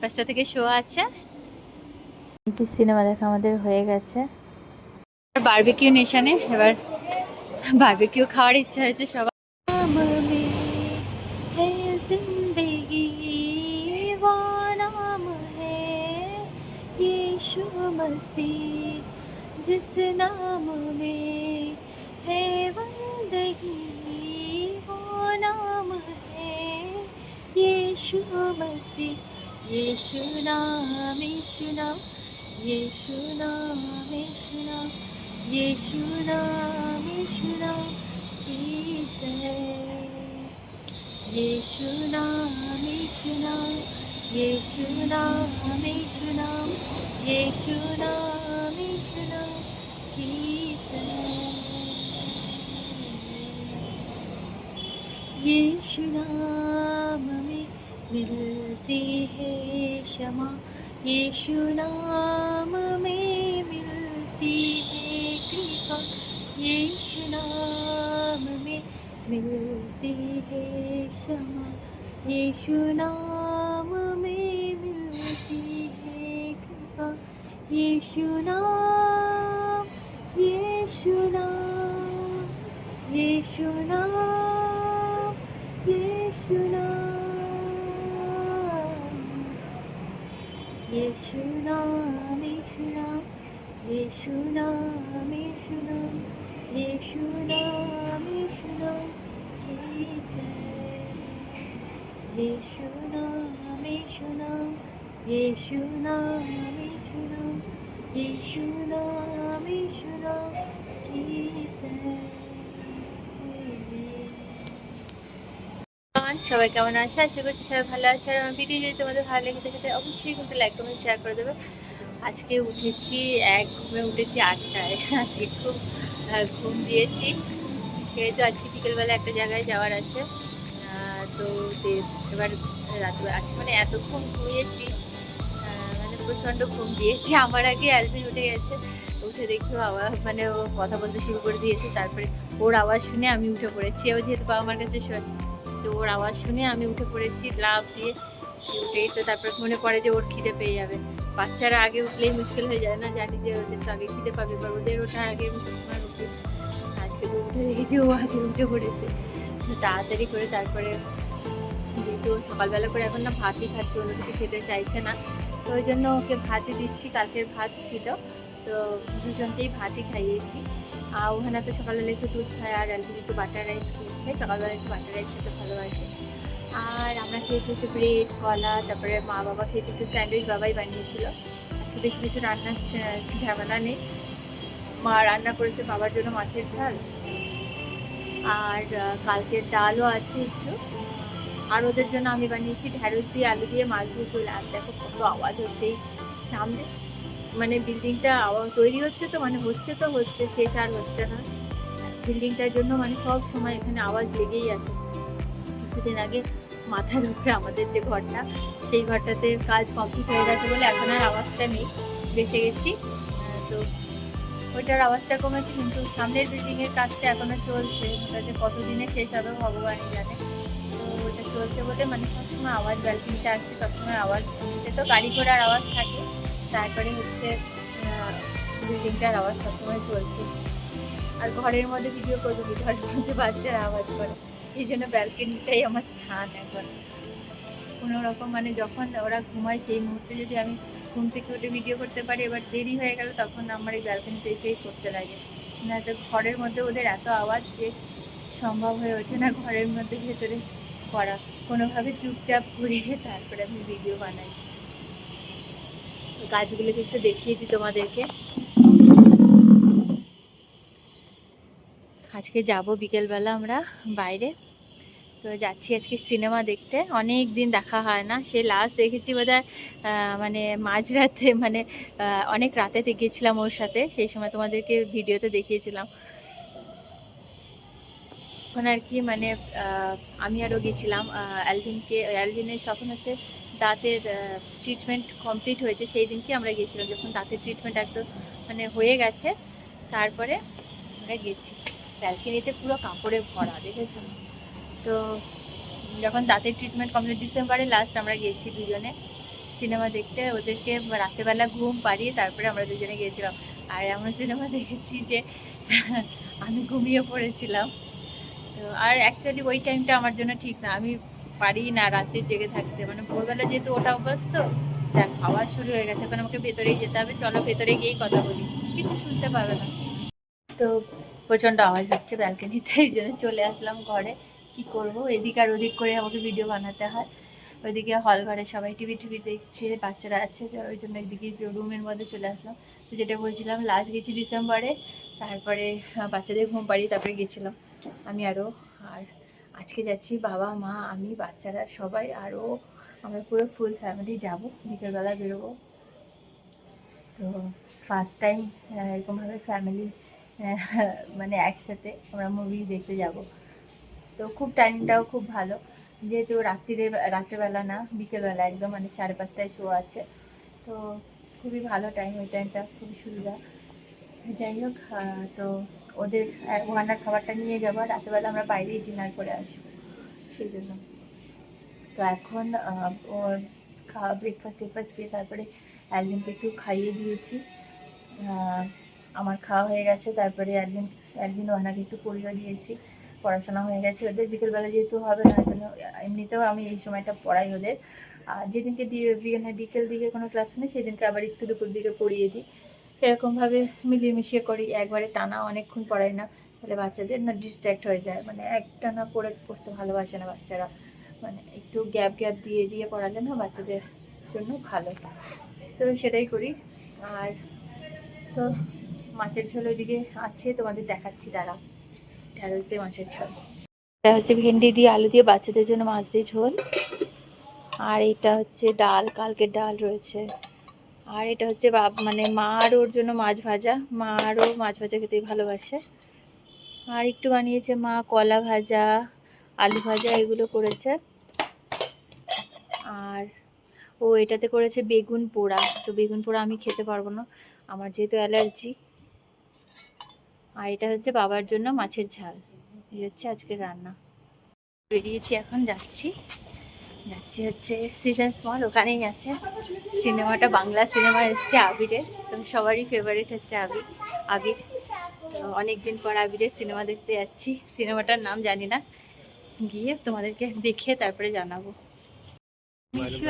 5টা থেকে শো আছে। সিনেমা দেখা আমাদের হয়ে গেছে। বারবিকিউ নেশনে এবার বারবিকিউ খাওয়ার ইচ্ছা হয়েছে সবার। जिंदगी वो नाम है यीशु मसीह, जिस नाम में है बंदगी वो नाम है यीशु मसीह। यीशु नाम, यीशु नाम, यीशु नाम, यीशु नाम, यीशु नाम, यीशु नाम की जय। यीशु नाम, यीशु नाम, यीशु नाम, यीशु नाम, यीशु नाम, यीशु नाम की जय। यीशु नाम में मिलती है क्षमा, यीशु नाम में मिलती है कृपा, यीशु नाम में मिलती है क्षमा, यीशु नाम में मिलती है कृपा, यीशु नाम, यीशु नाम, यीशु नाम, यीशु नाम, यीशु नाम, यीशु नाम, यीशु नाम, यीशु नाम, यीशु नाम, यीशु नाम की जय। यीशु नाम, यीशु नाम, यीशु नाम, यीशु नाम, यीशु नाम, यीशु नाम की जय। সবাই কেমন আছে? আশা করছি সবাই ভালো আছে। আর আমার ভিডিও যদি তোমাদের ভালো লেগে থাকে অবশ্যই কিন্তু লাইক কমেন্ট শেয়ার করে দেবে। আজকে উঠেছি ঘুমে উঠেছি 8টায়। আজকে খুব ঘুম দিয়েছি, যেহেতু আজকে বিকেলবেলা একটা জায়গায় যাওয়ার আছে। তো এবার রাত্রে আজকে মানে এতক্ষণ ঘুমিয়েছি, মানে প্রচণ্ড ঘুম দিয়েছি। আমার আগে অ্যালভিন উঠে গেছে, উঠে দেখি আওয়াজ মানে ও কথা বলতে শুরু করে দিয়েছে। তারপরে ওর আওয়াজ শুনে আমি উঠে পড়েছি। ও যেহেতু বাবা আমার কাছে শোয়, তো ওর আওয়াজ শুনে আমি উঠে পড়েছি লাফ দিয়ে। উঠেই তো তারপরে মনে পড়ে যে ওর খিদে পেয়ে যাবে। বাচ্চারা আগে উঠলেই মুশকিল হয়ে যায় না, জানি যে ওদের তো আগে খিদে পাবে, এবার ওদের ওঠা আগে আমি সবসময় উঠি। আজকে তো উঠে দেখেছি ও আগে উঠে পড়েছে। তাড়াতাড়ি করে তারপরে যেহেতু সকালবেলা করে এখন না ভাতই খাচ্ছে, অন্য কিছু খেতে চাইছে না, তো ওই জন্য ওকে ভাতই দিচ্ছি। কালকের ভাত ছিল, তো দুজনকেই ভাতই খাইয়েছি। আর ওখানে তো সকালবেলা একটু দুধ খায়, আর একদিন একটু বাটার রাইস খেয়েছে। সকালবেলা একটু বাটার রাইস খেতে ভালোবাসে। আর আমরা খেয়েছি হচ্ছে ব্রেড, কলা, তারপরে মা বাবা খেয়েছে একটু স্যান্ডউইচ, বাবাই বানিয়েছিল। আজকে বেশি কিছু রান্নার ঝামেলা নেই। মা রান্না করেছে বাবার জন্য মাছের ঝাল, আর কালকের ডালও আছে একটু। আর ওদের জন্য আমি বানিয়েছি ঢ্যাঁড়স দিয়ে আলু দিয়ে মাছ দিয়ে চলে। আর দেখো কত আওয়াজ হচ্ছে এই সামনে, মানে বিল্ডিংটা আওয়াজ তৈরি হচ্ছে, তো মানে হচ্ছে তো হচ্ছে, শেষ আর হচ্ছে না। বিল্ডিংটার জন্য মানে সব সময় এখানে আওয়াজ লেগেই আছে। কিছুদিন আগে মাথার উপরে আমাদের যে ঘরটা, সেই ঘরটাতে কাজ কমপ্লিট হয়ে গেছে বলে এখন আর আওয়াজটা নেই, বেঁচে গেছি। তো ওইটার আওয়াজটা কমেছে, কিন্তু সামনের বিল্ডিংয়ের কাজটা এখনো চলছে। ওটাতে কতদিনে শেষ হবে ভগবানই জানে। তো ওটা চলছে বলে মানে সবসময় আওয়াজ, ব্যালকনিতে আসছে সবসময় আওয়াজ। এমনিতে তো গাড়ি ঘোড়ার আওয়াজ থাকে, তারপরে হচ্ছে বিল্ডিংটার আওয়াজ সবসময় চলছে। আর ঘরের মধ্যে ভিডিও করবো কি, ঘরের মধ্যে বাচ্চারা আওয়াজ করে, এই জন্য ব্যালকনিটাই আমার স্থান এখন। কোনো রকম মানে যখন ওরা ঘুমায় সেই মুহূর্তে যদি আমি ঘুম থেকে উঠে ভিডিও করতে পারি, এবার দেরি হয়ে গেল তখন আমার এই ব্যালকনিতে এসেই করতে লাগে। না তো ঘরের মধ্যে ওদের এত আওয়াজ যে সম্ভব হয়ে ওঠে না ঘরের মধ্যে ভেতরে করা। কোনোভাবে চুপচাপ ঘুরিয়ে তারপরে আমি ভিডিও বানাই। গাছগুলোকে একটু দেখিয়ে দিই তোমাদেরকে। আজকে যাব বিকেলবেলা আমরা বাইরে, তো যাচ্ছি আজকে সিনেমা দেখতে। অনেক দিন দেখা হয় না, সে লাস্ট দেখেছি বোধহয় মানে মাঝরাতে, মানে অনেক রাতে গেছিলাম ওর সাথে, সেই সময় তোমাদেরকে ভিডিওতে দেখিয়েছিলাম। এখন আর কি মানে আমি আরও গেছিলাম অ্যালভিনের তখন হচ্ছে দাঁতের ট্রিটমেন্ট কমপ্লিট হয়েছে, সেই দিনকে আমরা গেছিলাম যখন দাঁতের ট্রিটমেন্ট একদম মানে হয়ে গেছে। তারপরে আমরা গেছি, ব্যালকনিতে পুরো কাপড়ে ভরা, দেখেছো তো। যখন দাঁতের ট্রিটমেন্ট কমপ্লিট ডিসেম্বরে লাস্ট আমরা গেছি দুজনে সিনেমা দেখতে। ওদেরকে রাত্রেবেলা ঘুম পাড়িয়ে তারপরে আমরা দুজনে গিয়েছিলাম। আর এমন সিনেমা দেখেছি যে আমি ঘুমিয়ে পড়েছিলাম। তো আর অ্যাকচুয়ালি ওই টাইমটা আমার জন্য ঠিক না, আমি পারি না রাতে জেগে থাকতে, মানে ভোরবেলা যেহেতু ওটা অভ্যাস। তো দেখ আওয়াজ শুরু হয়ে গেছে, এখন আমাকে ভেতরেই যেতে হবে, চলো ভেতরে গিয়েই কথা বলি, কিছু শুনতে পাবে না। তো প্রচণ্ড আওয়াজ হচ্ছে ব্যালকনিতে, এই জন্য চলে আসলাম ঘরে। কি করব, এদিক আর ওদিক করে আমাকে ভিডিও বানাতে হয়। ওইদিকে হল ঘরে সবাই টিভি টিভি দেখছে, বাচ্চারা আছে, তো ওই জন্য এদিকে রুমের মধ্যে চলে আসলাম। তো যেটা বলছিলাম, লাস্ট গেছি ডিসেম্বরে, তারপরে বাচ্চাদের ঘুম পাড়িয়ে তারপরে গেছিলাম আমি আরও। আর আজকে যাচ্ছি বাবা মা আমি বাচ্চারা সবাই, আরও আমরা পুরো ফুল ফ্যামিলি যাব, বিকেলবেলা বেরোবো। তো ফার্স্ট টাইম এরকমভাবে ফ্যামিলি মানে একসাথে আমরা মুভি দেখতে যাব। তো খুব টাইমটাও খুব ভালো, যেহেতু রাত্রেবেলা না, বিকেলবেলা একদম, মানে 5:30টায় শো আছে। তো খুবই ভালো টাইম, ওই টাইমটা খুবই সুবিধা। যাই হোক, তো ওদের ওখানকার খাবারটা নিয়ে যাবো, রাত্রেবেলা আমরা বাইরেই ডিনার করে আসবো সেই জন্য। তো এখন ওর ব্রেকফাস্ট টেকফাস্ট খেয়ে তারপরে অ্যালভিনকে একটু খাইয়ে দিয়েছি। আমার খাওয়া হয়ে গেছে, তারপরে অ্যালভিন ওহানাকে একটু পড়িয়ে দিয়েছি। পড়াশোনা হয়ে গেছে ওদের, বিকেলবেলা যেহেতু হবে না, জন্য এমনিতেও আমি এই সময়টা পড়াই ওদের। আর যেদিনকে বিকেল দিকে কোনো ক্লাস নেই, সেদিনকে আবার একটু দুপুর দিকে পড়িয়ে দিই। এরকমভাবে মিলিয়ে মিশিয়ে করি, একবারে টানা অনেকক্ষণ পড়াই না, তাহলে বাচ্চাদের না ডিস্ট্র্যাক্ট হয়ে যায়, মানে একটানা পড়তে ভালোবাসে না বাচ্চারা, মানে একটু গ্যাপ গ্যাপ দিয়ে দিয়ে পড়ালে না বাচ্চাদের জন্য ভালো। তো সেটাই করি। আর তো মাছের ঝোল ওইদিকে আছে, তোমাদের দেখাচ্ছি, দাঁড়াও। ঢ্যাঁড়স দিয়ে মাছের ঝোল, এটা হচ্ছে ভেন্ডি দিয়ে আলু দিয়ে বাচ্চাদের জন্য মাছ দিয়ে ঝোল। আর এটা হচ্ছে ডাল, কালকের ডাল রয়েছে। আর এটা হচ্ছে মানে মা আর ওর জন্য মাছ ভাজা, মা আরও মাছ ভাজা খেতেই ভালোবাসে। আর একটু বানিয়েছে মা কলা ভাজা, আলু ভাজা, এগুলো করেছে। আর ও এটাতে করেছে বেগুন পোড়া, তো বেগুন পোড়া আমি খেতে পারবো না, আমার যেহেতু অ্যালার্জি। আর এটা হচ্ছে বাবার জন্য মাছের ঝাল। এই হচ্ছে আজকের রান্না। বেরিয়েছি, এখন যাচ্ছি হচ্ছে সিজনস মল, ওখানেই আছে সিনেমাটা, বাংলা সিনেমা এসছে আবিরের, তো সবারই ফেভারিট হচ্ছে আবির। তো অনেকদিন পর আবিরের সিনেমা দেখতে যাচ্ছি, সিনেমাটার নাম জানি না, গিয়ে তোমাদেরকে দেখে তারপরে জানাবো।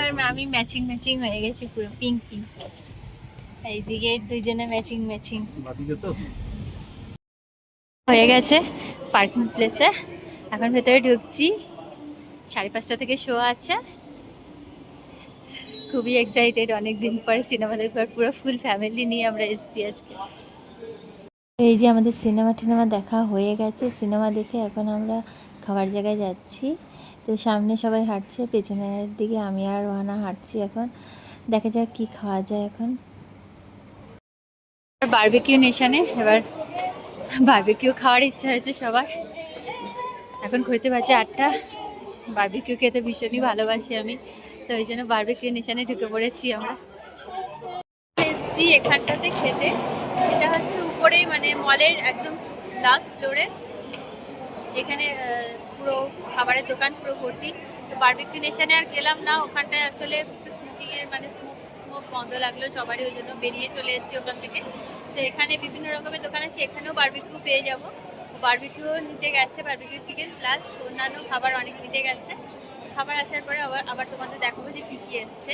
আর আমি ম্যাচিং হয়ে গেছি, পুরো পিঙ্ক পিঙ্ক, এইদিকে দুইজনে ম্যাচিং হয়ে গেছে পার্কিং প্লেসে। এখন ভেতরে ঢুকছি, 5:30 থেকে শো আছে, খুবই এক্সাইটেড, অনেকদিন পরে সিনেমা দেখবার, পুরো ফুল ফ্যামিলি নিয়ে আমরা এসেছি আজকে। এই যে আমাদের সিনেমা দেখা হয়ে গেছে, সিনেমা দেখে এখন আমরা খাবার জায়গায় যাচ্ছি। তো সামনে সবাই হাঁটছে, পেছনের দিকে আমি আর রোহানা হাঁটছি। এখন দেখা যাক কি খাওয়া যায়। এখন বারবিকিউ নেশনে, এবার বারবিকিউ খাওয়ার ইচ্ছা হয়েছে সবার। এখন ঘুরতে পারছে 8টা, বারবিকিউ খেতে ভীষণই ভালোবাসি আমি, তো ওই জন্য বারবিকিউ নেশনে ঢুকে পড়েছি আমরা। এসছি এখানটাতে খেতে, এটা হচ্ছে উপরেই, মানে মলের একদম লাস্ট ফ্লোরে, এখানে পুরো খাবারের দোকান পুরো ভর্তি। তো বারবিকিউ নেশনে আর গেলাম না, ওখানটায় আসলে স্মোকিংয়ের মানে স্মোক বন্ধ লাগলো সবারই, ওই জন্য বেরিয়ে চলে এসেছি ওখান থেকে। তো এখানে বিভিন্ন রকমের দোকান আছে, এখানেও বারবিকিউ পেয়ে যাবো। বারবিকিউ নিতে গেছে, বারবিকিউ চিকেন প্লাস অন্যান্য খাবার অনেক নিতে গেছে। খাবার আসার পরে আবার তোমাদের দেখাবো যে কী কী এসছে।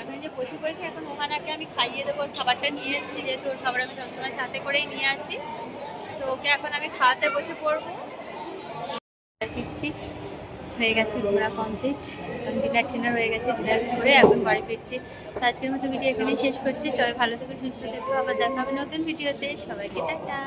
এখন যে বসে পড়েছি, এখন ওখানাকে আমি খাইয়ে দেবো, ওর খাবারটা নিয়ে এসেছি, যেহেতু ওর খাবার আমি সবসময় সাথে করেই নিয়ে আসি। তো ওকে এখন আমি খাওয়াতে বসে পড়বো। ফিরছি, হয়ে গেছে ঘোরা কমপ্লিট, এখন ডিনার হয়ে গেছে, ডিনার করে এখন বাড়ি ফিরছি। তো আজকের মতো ভিডিও এখানেই শেষ করছি, সবাই ভালো থেকো, সুস্থ থেকো, আবার দেখা হবে নতুন ভিডিওতে, সবাইকে টাটা।